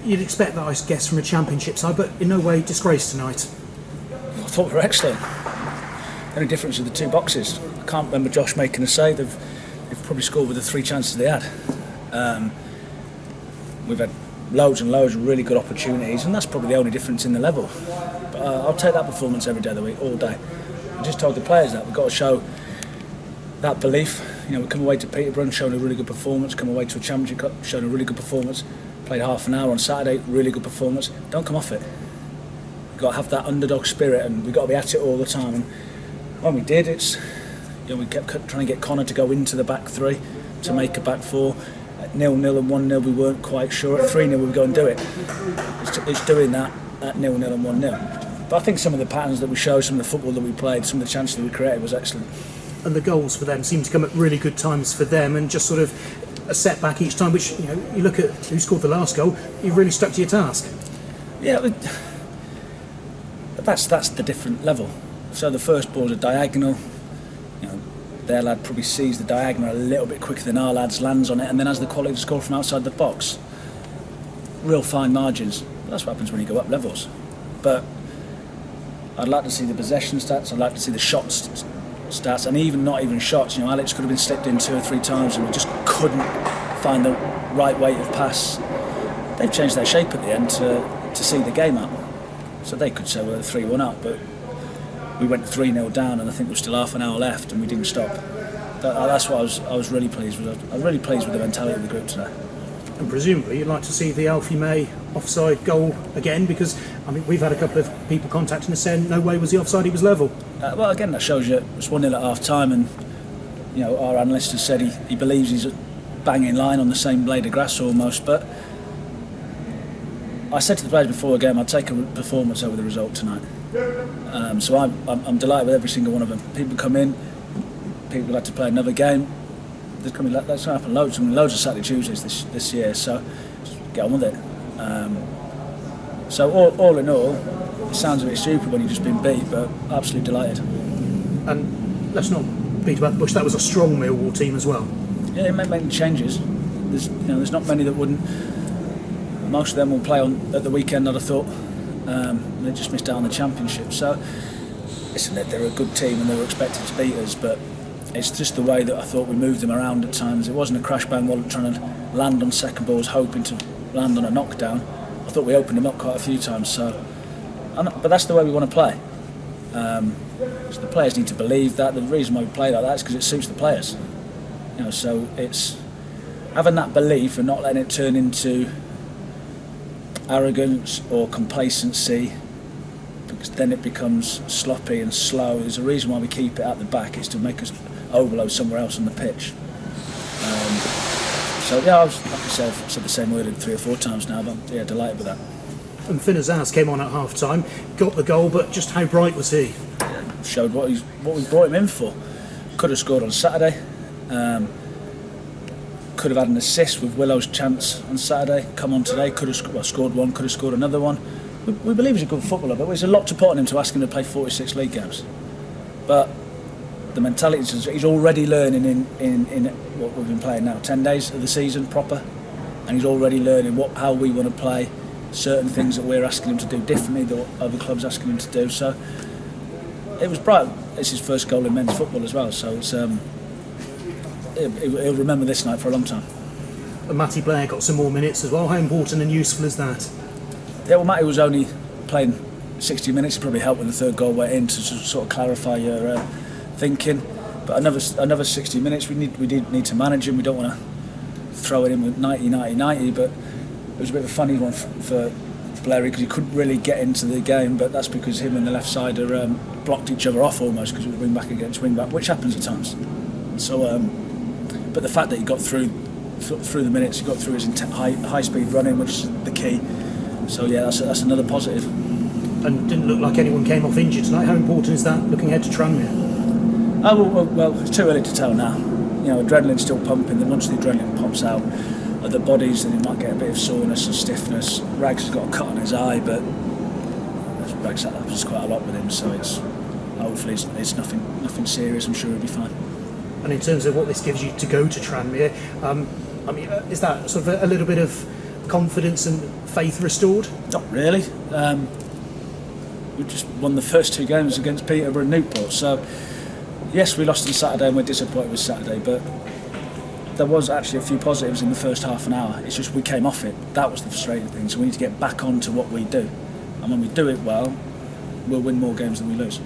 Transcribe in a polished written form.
you'd expect that, I guess, from a championship side, but in no way disgraced tonight. I thought we were excellent. The only difference with the two boxes, I can't remember Josh making a save. They've probably scored with the 3 chances they had. We've had loads and loads of really good opportunities, and that's probably the only difference in the level. But I'll take that performance every day of the week, all day. I just told the players that we've got to show that belief. We come away to Peterborough, shown a really good performance. Come away to a Championship Cup, shown a really good performance. Played half an hour on Saturday, really good performance. Don't come off it. We've got to have that underdog spirit, and we've got to be at it all the time. And when we did, we kept trying to get Connor to go into the back 3 to make a back 4. At 0-0 and 1-0, we weren't quite sure. At 3-0, we would go and do it. It's doing that at 0-0 and 1-0. But I think some of the patterns that we showed, some of the football that we played, some of the chances that we created was excellent. And the goals for them seem to come at really good times for them, and just sort of a setback each time, which, you look at who scored the last goal, you've really stuck to your task. Yeah, but that's the different level. So the first ball's a diagonal. Their lad probably sees the diagonal a little bit quicker than our lads, lands on it, and then has the quality to score from outside the box. Real fine margins. That's what happens when you go up levels. But I'd like to see the possession stats. I'd like to see the shots stats, and even not even shots. Alex could have been slipped in 2 or 3 times, and we just couldn't find the right weight of pass. They've changed their shape at the end to see the game out. So they could say we're 3-1 up, but we went 3-0 down, and I think there was still half an hour left, and we didn't stop. That's what I was really pleased with. I was really pleased with the mentality of the group today. And presumably you'd like to see the Alfie May offside goal again, because we've had a couple of people contacting us saying no way was he offside, he was level. Well, again, that shows you it's 1-0 at half time, and our analyst has said he believes he's bang in line on the same blade of grass almost. But I said to the players before the game, I'd take a performance over the result tonight. So I'm delighted with every single one of them. People come in, people like to play another game. That's going to happen loads of Saturday Tuesdays this year, so just get on with it. So all in all, it sounds a bit stupid when you've just been beat, but absolutely delighted. And let's not beat about the bush, that was a strong Millwall team as well. Yeah, they made many changes. There's not many that wouldn't. Most of them will play at the weekend, I'd have thought. They just missed out on the Championship. So, listen, they're a good team and they were expected to beat us, but it's just the way that I thought we moved them around at times. It wasn't a crash bang while trying to land on second balls, hoping to land on a knockdown. I thought we opened them up quite a few times. But that's the way we want to play. So the players need to believe that. The reason why we play like that is because it suits the players. So it's having that belief and not letting it turn into arrogance or complacency, because then it becomes sloppy and slow. There's a reason why we keep it at the back. It's to make us overload somewhere else on the pitch. So yeah, like I said, I've said the same word 3 or 4 times now, but yeah, delighted with that. And Finn Azaz came on at half time, got the goal, but just how bright was he? Showed what we brought him in for. Could have scored on Saturday. Could have had an assist with Willow's chance on Saturday. Come on today, could have scored one, could have scored another one. We believe he's a good footballer, but there's a lot to put on him to ask him to play 46 league games. But the mentality is he's already learning in what we've been playing now, 10 days of the season proper, and he's already learning how we want to play, certain things that we're asking him to do differently than what other clubs are asking him to do. So it was bright. It's his first goal in men's football as well, so it's he'll remember this night for a long time. And Matty Blair got some more minutes as well. How important and useful is that? Yeah, well, Matty was only playing 60 minutes. It probably helped when the third goal went in to sort of clarify your thinking. But another 60 minutes. We did need to manage him. We don't want to throw it in with 90, but it was a bit of a funny one for Blair because he couldn't really get into the game. But that's because him and the left sider blocked each other off almost, because it was wing back against wing back, which happens at times. So, but the fact that he got through the minutes, he got through his high speed running, which is the key. So yeah, that's another positive. And didn't look like anyone came off injured tonight. How important is that looking ahead to Tranmere? Well, it's too early to tell now. Adrenaline's still pumping. Then once the adrenaline pops out of the bodies, then he might get a bit of soreness and stiffness. Rags has got a cut on his eye, but Rags happens quite a lot with him, so hopefully it's nothing serious. I'm sure he'll be fine. And in terms of what this gives you to go to Tranmere, is that sort of a little bit of confidence and faith restored? Not really. We just won the first 2 games against Peterborough and Newport. So yes, we lost on Saturday and we're disappointed with Saturday, but there was actually a few positives in the first half an hour. It's just we came off it. That was the frustrating thing. So we need to get back onto what we do, and when we do it well, we'll win more games than we lose.